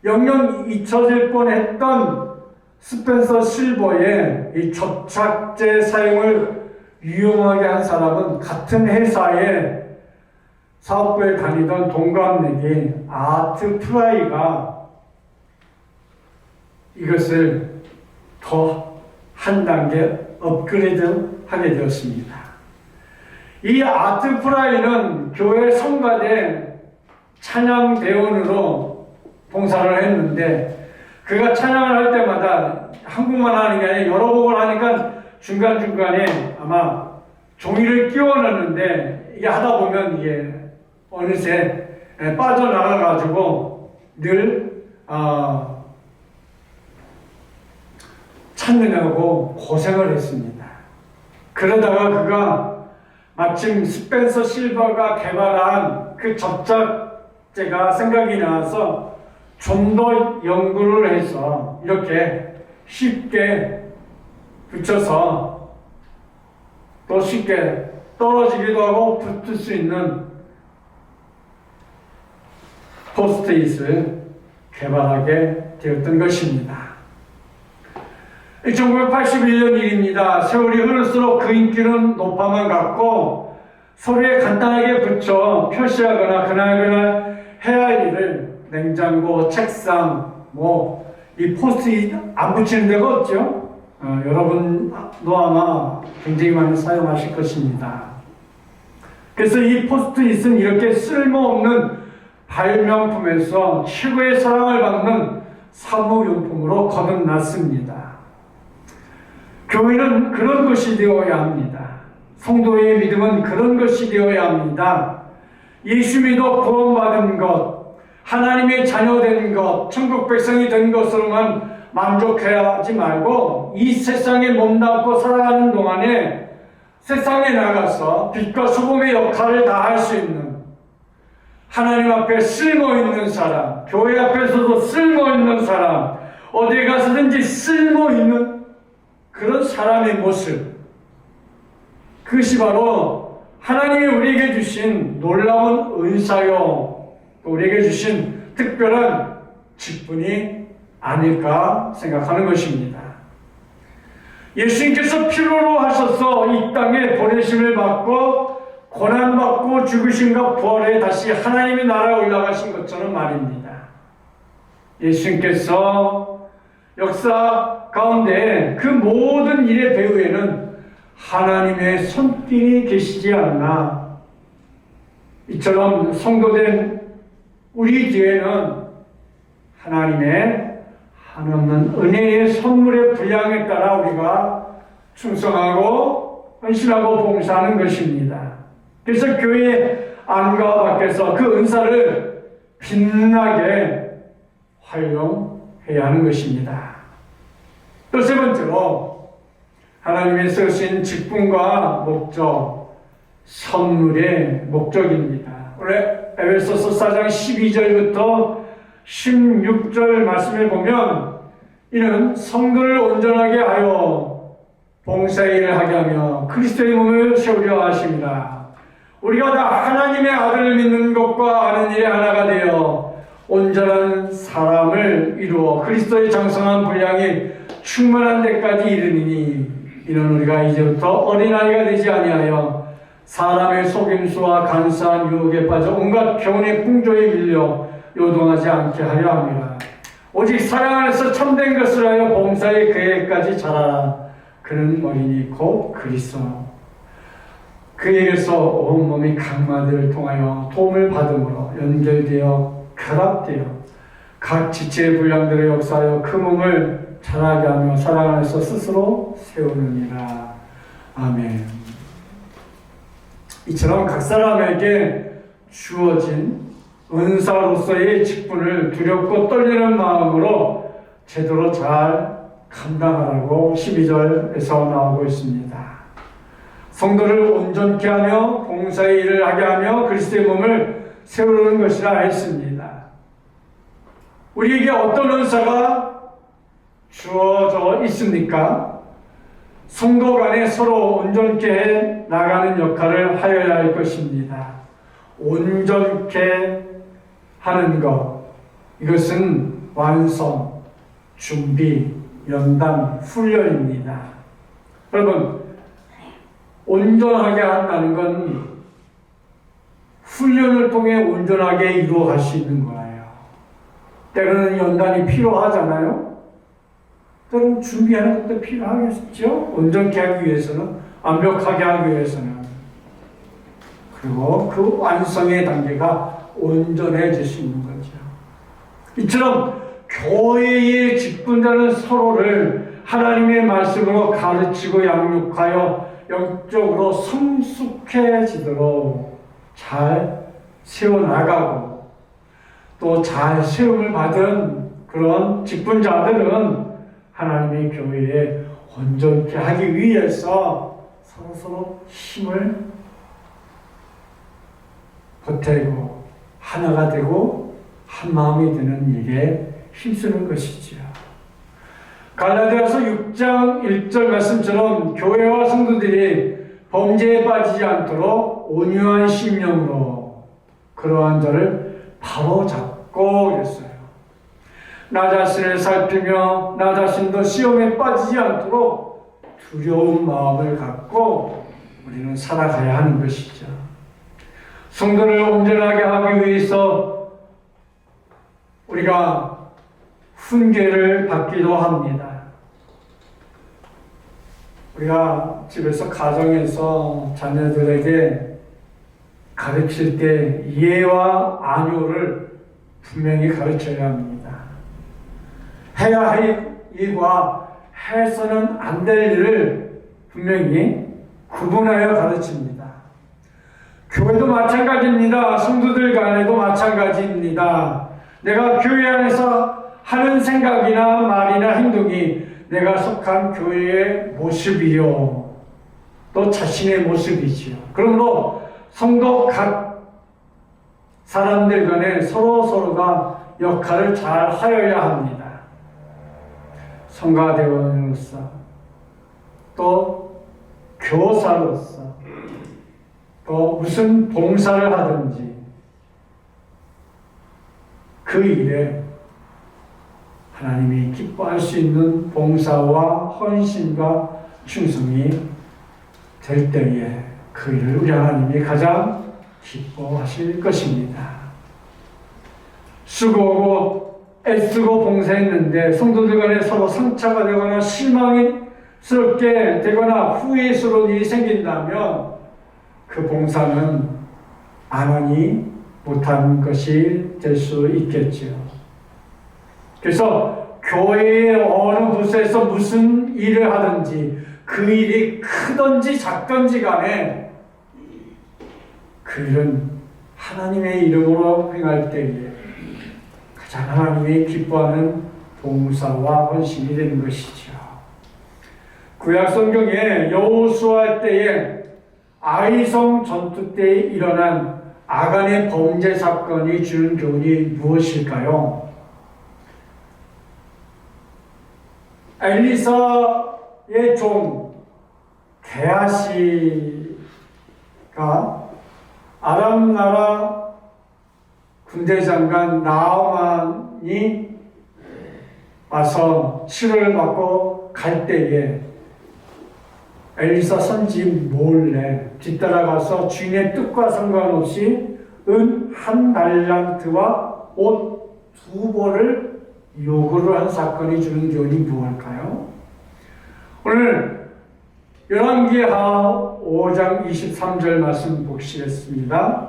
영영 잊혀질 뻔했던 스펜서 실버의 이 접착제 사용을 유용하게 한 사람은 같은 회사에 사업부에 다니던 동갑내기 아트 프라이가 이것을 더 한 단계 업그레이드 하게 되었습니다. 이 아트 프라이는 교회 성가대 찬양 대원으로 봉사를 했는데 그가 찬양을 할 때마다 한국만 하는 게 아니라 여러 곡을 하니까 중간중간에 아마 종이를 끼워 넣는데 이게 하다 보면 이게 어느새 빠져나가가지고 늘 찾느냐고 고생을 했습니다. 그러다가 그가 마침 스펜서 실버가 개발한 그 접착제가 생각이 나서 좀 더 연구를 해서 이렇게 쉽게 붙여서 또 쉽게 떨어지기도 하고 붙을 수 있는 포스트잇을 개발하게 되었던 것입니다. 1981년 일입니다. 세월이 흐를수록 그 인기는 높아만 갔고 서류에 간단하게 붙여 표시하거나 그날 해야 할 일을 냉장고, 책상, 이 포스트잇 안 붙이는 데가 없죠. 여러분도 아마 굉장히 많이 사용하실 것입니다. 그래서 이 포스트잇은 이렇게 쓸모없는 발명품에서 최고의 사랑을 받는 사무용품으로 거듭났습니다. 교회는 그런 것이 되어야 합니다. 성도의 믿음은 그런 것이 되어야 합니다. 예수 믿어 구원받은 것, 하나님의 자녀된 것, 천국 백성이 된 것으로만 만족해야 하지 말고 이 세상에 몸담고 살아가는 동안에 세상에 나가서 빛과 소금의 역할을 다할 수 있는 하나님 앞에 쓸모있는 사람, 교회 앞에서도 쓸모있는 사람, 어디에 가서든지 쓸모있는 그런 사람의 모습, 그것이 바로 하나님이 우리에게 주신 놀라운 은사요, 우리에게 주신 특별한 직분이 아닐까 생각하는 것입니다. 예수님께서 필요로 하셔서 이 땅에 보내심을 받고 고난받고 죽으심과 부활해 다시 하나님의 나라에 올라가신 것처럼 말입니다. 예수님께서 역사 가운데 그 모든 일의 배후에는 하나님의 손길이 계시지 않나. 이처럼 성도된 우리 뒤에는 하나님의 한없는 은혜의 선물의 분량에 따라 우리가 충성하고 헌신하고 봉사하는 것입니다. 그래서 교회 안과 밖에서 그 은사를 빛나게 활용해야 하는 것입니다. 또 세 번째로 하나님이 쓰신 직분과 목적, 선물의 목적입니다. 원래 에베소서 4장 12절부터 16절 말씀을 보면 이는 성도를 온전하게 하여 봉사의 일을 하게 하며 그리스도의 몸을 세우려 하십니다. 우리가 다 하나님의 아들을 믿는 것과 아는 일에 하나가 되어 온전한 사람을 이루어 그리스도의 장성한 분량이 충만한 데까지 이르니니 이는 우리가 이제부터 어린아이가 되지 아니하여 사람의 속임수와 간사한 유혹에 빠져 온갖 교훈의 풍조에 밀려 요동하지 않게 하려 합니다. 오직 사랑 안에서 참된 것을 하여 봉사의 계획까지 자라라. 그는 머리니 곧 그리스도. 그에게서 온몸이 각마디를 통하여 도움을 받음으로 연결되어 결합되어 각 지체의 분량들을 역사하여 그 몸을 자라게 하며 사랑 안에서 스스로 세우느니라. 아멘. 이처럼 각 사람에게 주어진 은사로서의 직분을 두렵고 떨리는 마음으로 제대로 잘 감당하라고 12절에서 나오고 있습니다. 성도를 온전케 하며 봉사의 일을 하게 하며 그리스도의 몸을 세우는 것이라 했습니다. 우리에게 어떤 은사가 주어져 있습니까? 성도 간에 서로 온전케 해 나가는 역할을 하여야 할 것입니다. 온전케 하는 것, 이것은 완성, 준비, 연단, 훈련입니다. 여러분, 온전하게 한다는 건 훈련을 통해 온전하게 이루어갈 수 있는 거예요. 때로는 연단이 필요하잖아요. 때로는 준비하는 것도 필요하겠죠. 온전케 하기 위해서는, 완벽하게 하기 위해서는. 그리고 그 완성의 단계가 온전해질 수 있는 거죠. 이처럼 교회의 직분자는 서로를 하나님의 말씀으로 가르치고 양육하여 영적으로 성숙해지도록 잘 세워나가고 또 잘 세움을 받은 그런 직분자들은 하나님의 교회에 온전케 하기 위해서 서로서로 힘을 보태고 하나가 되고 한 마음이 되는 일에 힘쓰는 것이지요. 갈라디아서 6장 1절 말씀처럼 교회와 성도들이 범죄에 빠지지 않도록 온유한 심령으로 그러한 자를 바로잡고 그랬어요. 나 자신을 살피며 나 자신도 시험에 빠지지 않도록 두려운 마음을 갖고 우리는 살아가야 하는 것이죠. 성도를 온전하게 하기 위해서 우리가 훈계를 받기도 합니다. 우리가 집에서 가정에서 자녀들에게 가르칠 때 예와 아뇨를 분명히 가르쳐야 합니다. 해야 할 일과 해서는 안 될 일을 분명히 구분하여 가르칩니다. 교회도 마찬가지입니다. 성도들 간에도 마찬가지입니다. 내가 교회 안에서 하는 생각이나 말이나 행동이 내가 속한 교회의 모습이요, 또 자신의 모습이지요. 그러므로 성도 각 사람들 간에 서로가 역할을 잘 하여야 합니다. 성가대원으로서, 또 교사로서, 또 무슨 봉사를 하든지 그 일에 하나님이 기뻐할 수 있는 봉사와 헌신과 충성이 될 때에 그 일을 우리 하나님이 가장 기뻐하실 것입니다. 수고하고 애쓰고 봉사했는데 성도들 간에 서로 상처가 되거나 실망스럽게 되거나 후회스러운 일이 생긴다면 그 봉사는 안 하니 못한 것이 될 수 있겠죠. 그래서 교회의 어느 부서에서 무슨 일을 하든지 그 일이 크든지 작든지 간에 그 일은 하나님의 이름으로 행할 때에 가장 하나님이 기뻐하는 봉사와 헌신이 되는 것이죠. 구약 성경에 여호수아 때에 아이성 전투 때 일어난 아간의 범죄 사건이 주는 교훈이 무엇일까요? 엘리사의 종 게하시가 아람 나라 군대 장관 나아만이 와서 치료를 받고 갈 때에 엘리사 선지 몰래 뒤따라가서 주인의 뜻과 상관없이 은 한 달란트와 옷 2벌을 요구를 한 사건이 주는 교훈이 무엇일까요? 오늘 열왕기하 5장 23절 말씀 보시겠습니다.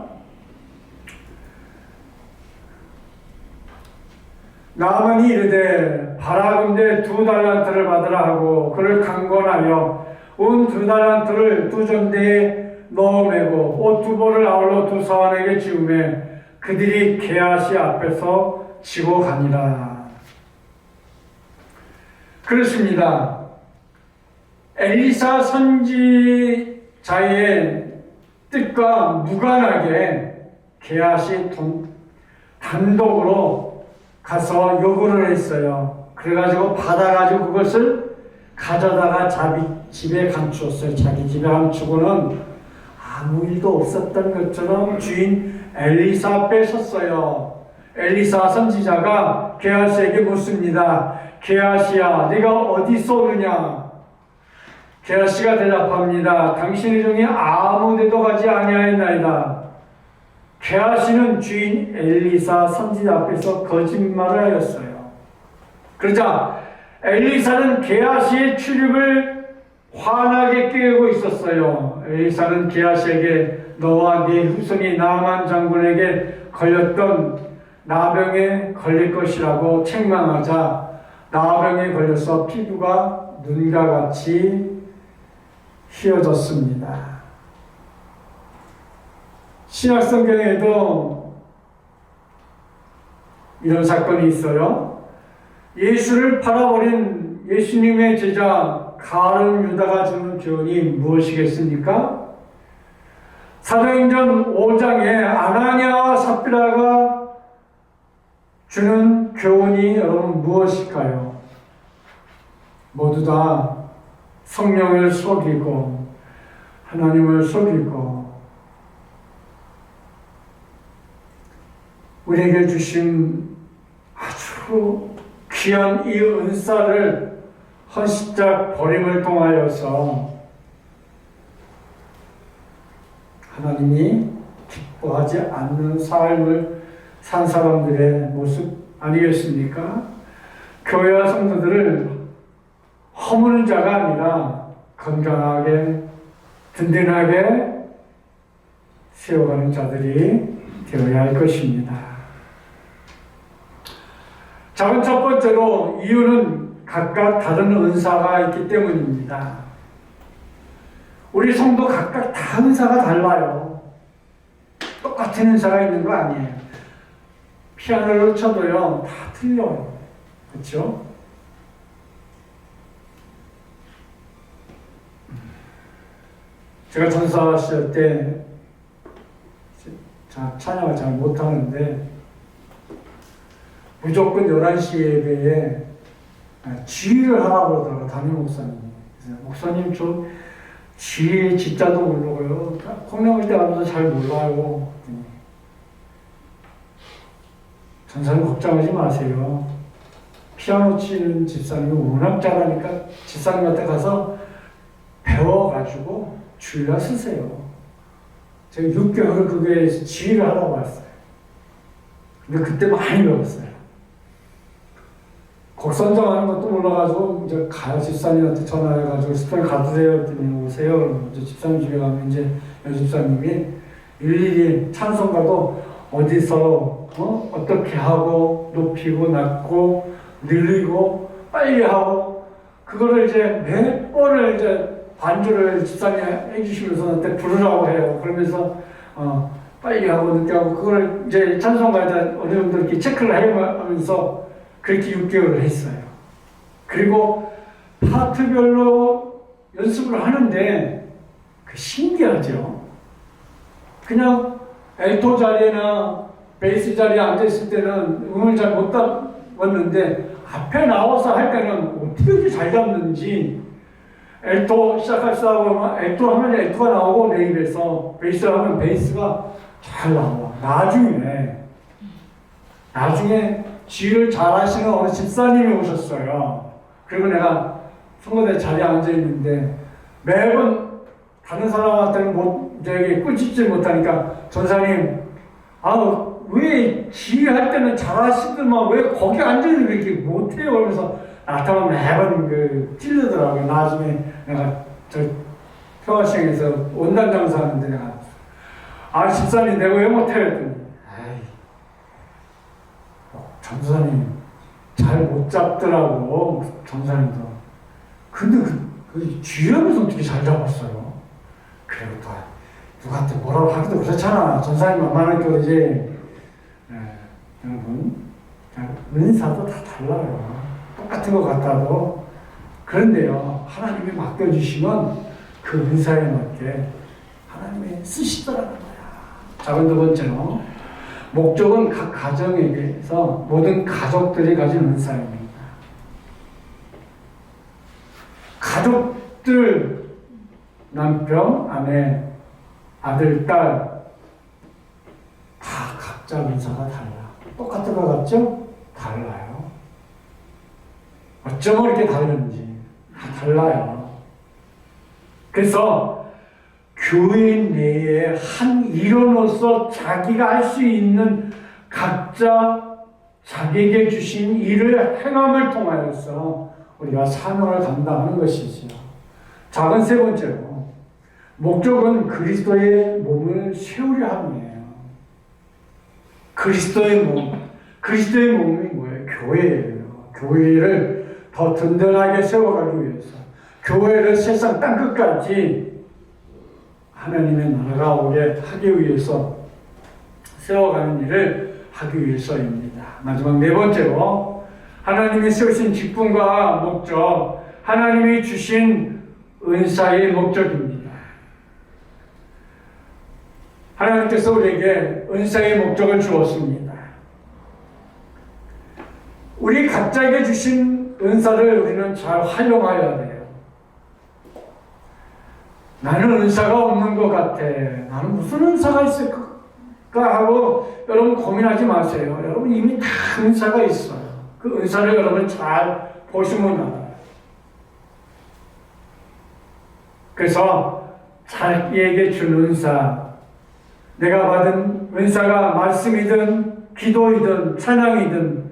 나아만이 이르되 바라건대 2달란트를 받으라 하고 그를 강권하여 은 2달란트를 2전대에 넣어 매고 옷 2벌을 아울러 2사환에게 지우매 그들이 게하시 앞에서 지고 가니라. 그렇습니다. 엘리사 선지자의 뜻과 무관하게 게하시 단독으로 가서 요구를 했어요. 그래가지고 받아가지고 그것을 가져다가 자기 집에 감추었어요. 자기 집에 감추고는 아무 일도 없었던 것처럼 주인 엘리사 뺏었어요. 엘리사 선지자가 게하시에게 묻습니다. 게하시야, 네가 어디서 오느냐? 게하시가 대답합니다. 당신의 종이 아무 데도 가지 아니하였나이다. 게하시는 주인 엘리사 선지자 앞에서 거짓말을 하였어요. 그러자 엘리사는 게하시의 출입을 환하게 꾀고 있었어요. 엘리사는 게하시에게 너와 네 후손이 나아만 장군에게 걸렸던 나병에 걸릴 것이라고 책망하자 나병에 걸려서 피부가 눈과 같이 휘어졌습니다. 신약성경에도 이런 사건이 있어요. 예수를 팔아버린 예수님의 제자 가룟 유다가 주는 교훈이 무엇이겠습니까? 사도행전 5장에 아나니아와 삽비라가 주는 교훈이 여러분 무엇일까요? 모두 다 성령을 속이고 하나님을 속이고 우리에게 주신 아주 귀한 이 은사를 헌신적 버림을 통하여서 하나님이 기뻐하지 않는 삶을 산 사람들의 모습 아니겠습니까? 교회와 성도들을 허무는 자가 아니라 건강하게 든든하게 세워가는 자들이 되어야 할 것입니다. 자, 첫 번째로 이유는 각각 다른 은사가 있기 때문입니다. 우리 성도 각각 다 은사가 달라요. 똑같은 은사가 있는 거 아니에요. 피아노를 쳐도요, 다 틀려요. 그렇죠? 제가 전사 시절 때 찬양을 잘 못하는데 무조건 11시 예배에 지휘를 하라고 그러더라고요. 담임 목사님이. 그래서 목사님 저 지휘 진짜도 모르고요. 콩나물 때 가면서 잘 몰라요. 전사님 걱정하지 마세요. 피아노 치는 집사님이 워낙 잘하니까 집사님한테 가서 배워가지고 주일날 쓰세요. 제가 6개월을 그게 지휘를 하라고 했어요. 근데 그때 많이 배웠어요. 곡 선정하는 것도 몰라가지고 이제 집사님한테 전화해가지고 집사님 가주세요 했더니 오세요. 이제 집사님 집에 가면 이제 여집사님이 일일이 찬송가도 어디서 어떻게 하고 높이고 낮고 늘리고 빨리 하고 그거를 이제 몇 번을 이제 반주를 집사님이 해주시면서 나한테 부르라고 해요. 그러면서 빨리 하고 늦게 하고 그걸 이제 찬송가에다 어느 정도 이렇게 체크를 해가면서 그렇게 6개월을 했어요. 그리고 파트별로 연습을 하는데 신기하죠. 그냥 엘토 자리나 베이스 자리에 앉아있을 때는 음을 잘 못 잡았는데 앞에 나와서 할 때는 어떻게 이렇게 잘 잡는지 엘토 시작할 사람은 엘토 하면 엘토가 나오고 내 입에서 베이스 하면 베이스가 잘 나와. 나중에 지휘를 잘 하시는 어느 집사님이 오셨어요. 그리고 내가 성거대 자리에 앉아있는데 매번 다른 사람한테는 저기 꿀짓질 못하니까 전사님 왜 지휘할 때는 잘하시더만 왜 거기 앉아있는 이렇게 못해요? 그러면서 나타나면 매번 찔르더라고요. 나중에 내가 저 평화시장에서 원단 장사하는데 내가 집사님 내가 왜 못해요? 했더니 전사님 잘 못 잡더라고. 전사님도 근데 그 주연에서 어떻게 잘 잡았어요? 그리고 또 누구한테 뭐라고 하기도 그렇잖아. 전사님 만만하게 그러지. 여러분 은사도 다 달라요. 똑같은 것 같아도 그런데요 하나님이 맡겨주시면 그 은사에 맞게 하나님이 쓰시더라는 거야. 자, 두 번째로 목적은 각 가정에게서 모든 가족들이 가진 은사입니다. 가족들, 남편, 아내, 아들, 딸 다 각자 은사가 달라. 똑같은 것 같죠? 달라요. 어쩌면 이렇게 다른지 다 달라요. 그래서 교인 내에 한 일원으로서 자기가 할 수 있는 각자 자기에게 주신 일을 행함을 통하여서 우리가 사명을 감당하는 것이지요. 작은 세 번째로 목적은 그리스도의 몸을 세우려 함이에요. 그리스도의 몸이 뭐예요? 교회예요. 교회를 더 든든하게 세워가기 위해서 교회를 세상 땅끝까지 하나님의 나라가 오게 하기 위해서 세워가는 일을 하기 위해서입니다. 마지막 네 번째로 하나님이 세우신 직분과 목적, 하나님이 주신 은사의 목적입니다. 하나님께서 우리에게 은사의 목적을 주었습니다. 우리 각자에게 주신 은사를 우리는 잘 활용해야 돼요. 나는 은사가 없는 것 같아. 나는 무슨 은사가 있을까 하고 여러분 고민하지 마세요. 여러분 이미 다 은사가 있어요. 그 은사를 여러분 잘 보시면 알아요. 그래서 자기에게 준 은사, 내가 받은 은사가 말씀이든 기도이든 찬양이든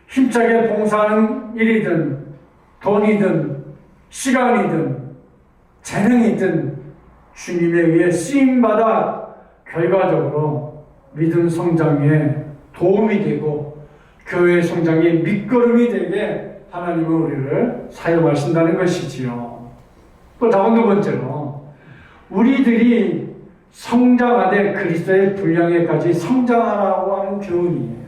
힘차게 봉사하는 일이든 돈이든 시간이든 재능이든 주님에 의해 쓰임받아 결과적으로 믿음 성장에 도움이 되고 교회 성장의 밑거름이 되게 하나님은 우리를 사용하신다는 것이지요. 또 다음 두 번째로 우리들이 성장하되 그리스도의 분량에까지 성장하라고 하는 교훈이에요.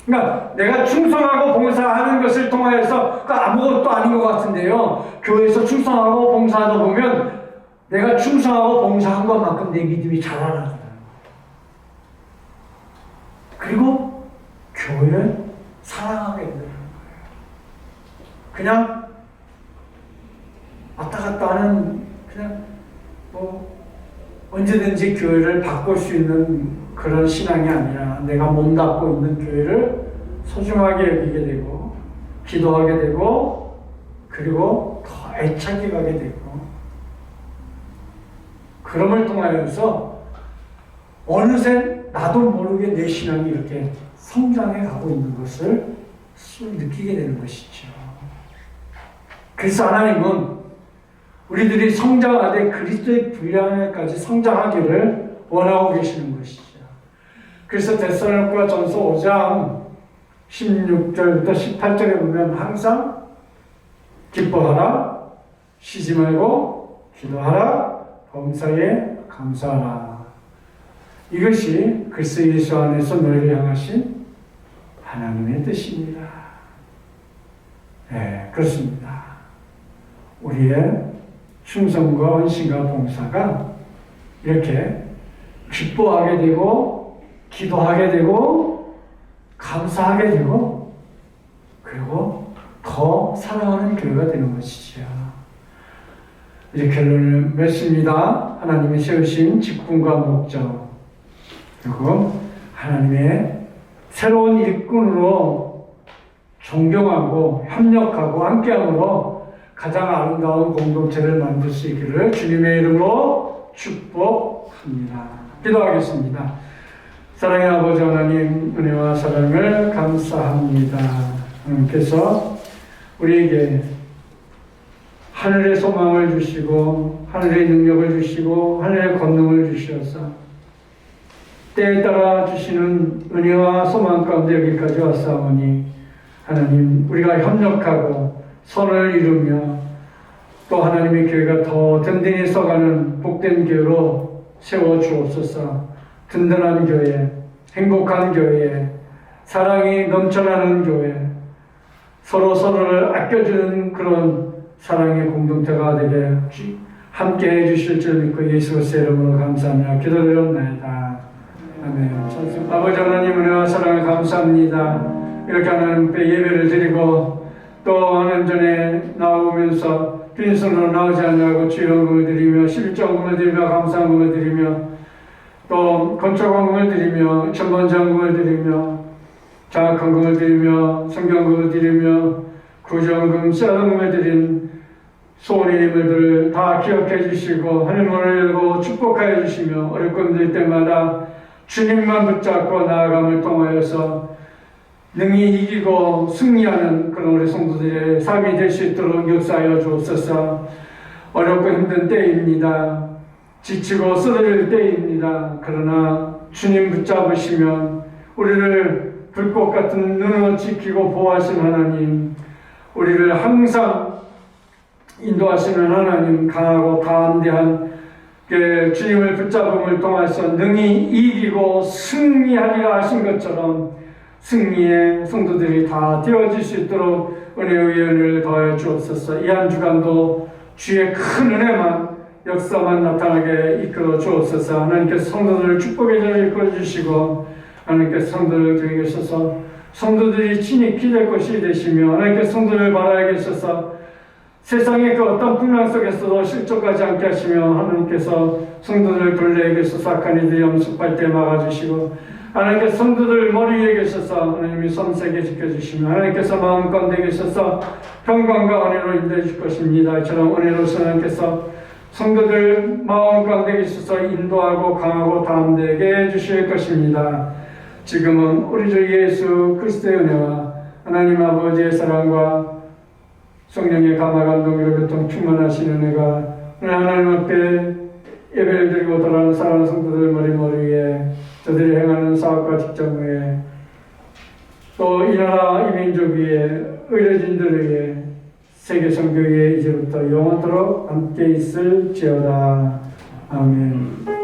그러니까 내가 충성하고 봉사하는 것을 통하여서 아무것도 아닌 것 같은데요. 교회에서 충성하고 봉사하다 보면 내가 충성하고 봉사한 것만큼 내 믿음이 자라나요. 그리고 교회를 사랑하게 되는 거예요. 그냥 왔다 갔다 하는 그냥 언제든지 교회를 바꿀 수 있는 그런 신앙이 아니라 내가 몸담고 있는 교회를 소중하게 여기게 되고 기도하게 되고 그리고 더 애착이 가게 되고 그럼을 통하여서 어느새 나도 모르게 내 신앙이 이렇게 성장해 가고 있는 것을 느끼게 되는 것이죠. 그래서 하나님은 우리들이 성장하되 그리스도의 분량에까지 성장하기를 원하고 계시는 것이죠. 그래서 데살로니가 전서 5장 16절부터 18절에 보면 항상 기뻐하라, 쉬지 말고 기도하라, 범사에 감사하라. 이것이 그리스도 예수 안에서 너희를 향하신 하나님의 뜻입니다. 네, 그렇습니다. 우리의 충성과 헌신과 봉사가 이렇게 기뻐하게 되고 기도하게 되고 감사하게 되고 그리고 더 사랑하는 교회가 되는 것이죠. 이제 결론을 맺습니다. 하나님이 세우신 직분과 목적 그리고 하나님의 새로운 일꾼으로 존경하고 협력하고 함께함으로 가장 아름다운 공동체를 만들 수 있기를 주님의 이름으로 축복합니다. 기도하겠습니다. 사랑의 아버지 하나님, 은혜와 사랑을 감사합니다. 하나님께서 우리에게 하늘의 소망을 주시고 하늘의 능력을 주시고 하늘의 권능을 주셔서 때에 따라 주시는 은혜와 소망 가운데 여기까지 왔사오니 하나님, 우리가 협력하고 선을 이루며 또 하나님의 교회가 더 든든히 서가는 복된 교회로 세워주옵소서. 든든한 교회, 행복한 교회, 사랑이 넘쳐나는 교회, 서로를 아껴주는 그런 사랑의 공동체가 되게 함께 해주실 줄 믿고 예수 그리스도의 이름으로 감사하며 기도드렸나이다. 아멘. 아버지 하나님 은혜와 사랑을 감사합니다. 이렇게 하나님 앞에 예배를 드리고 또 하나님 전에 나오면서 빈손으로 나오지 않냐고 주연금을 드리며 십일조금을 드리며 감사금을 드리며 또 건초금을 드리며 천번장금을 드리며 장학금을 드리며 성경금을 드리며 구정금, 쌀금을 드린 소원님들 다 기억해 주시고 하늘문을 열고 축복하여 주시며 어렵고 힘들 때마다 주님만 붙잡고 나아감을 통하여서 능히 이기고 승리하는 그런 우리 성도들의 삶이 될 수 있도록 역사하여 주옵소서. 어렵고 힘든 때입니다. 지치고 쓰러질 때입니다. 그러나 주님 붙잡으시면 우리를 불꽃 같은 눈으로 지키고 보호하신 하나님, 우리를 항상 인도하시는 하나님, 강하고 담대한 주님을 붙잡음을 통해서 능히 이기고 승리하리라 하신 것처럼 승리의 성도들이 다 되어질 수 있도록 은혜의 연을 더해 주옵소서. 이 한 주간도 주의 큰 은혜만 역사만 나타나게 이끌어 주옵소서. 하나님께서 성도들을 축복의 자리에 이끌어 주시고 하나님께서 성도들을 드리게 하셔서 성도들이 친히 기댈 것이 되시며 하나님께서 성도들을 바라게 하셔서 세상의 그 어떤 풍랑 속에서도 실족하지 않게 하시며 하나님께서 성도들을 둘러에게 수사악한 이들이 엄습할 때 막아주시고 하나님께서 성도들 머리 위에 계셔서 하나님이 섬세게 지켜주시며 하나님께서 마음 가운데 계셔서 평강과 은혜로 인도해 주실 것입니다. 이처럼 은혜로서 하나님께서 성도들 마음 가운데 계셔서 인도하고 강하고 담대하게 해주실 것입니다. 지금은 우리 주 예수 그리스도의 은혜와 하나님 아버지의 사랑과 성령의 감화 감동으로 교통 충만하신 은혜가 하나님 앞에 예배를 드리고 돌아오는 사랑하는 성도들 머리 위에 저들이 행하는 사업과 직장 위에 또 이 나라 이민족 위에 의료진들 위에 세계 선교 위에 이제부터 영원토록 함께 있을지어다. 아멘.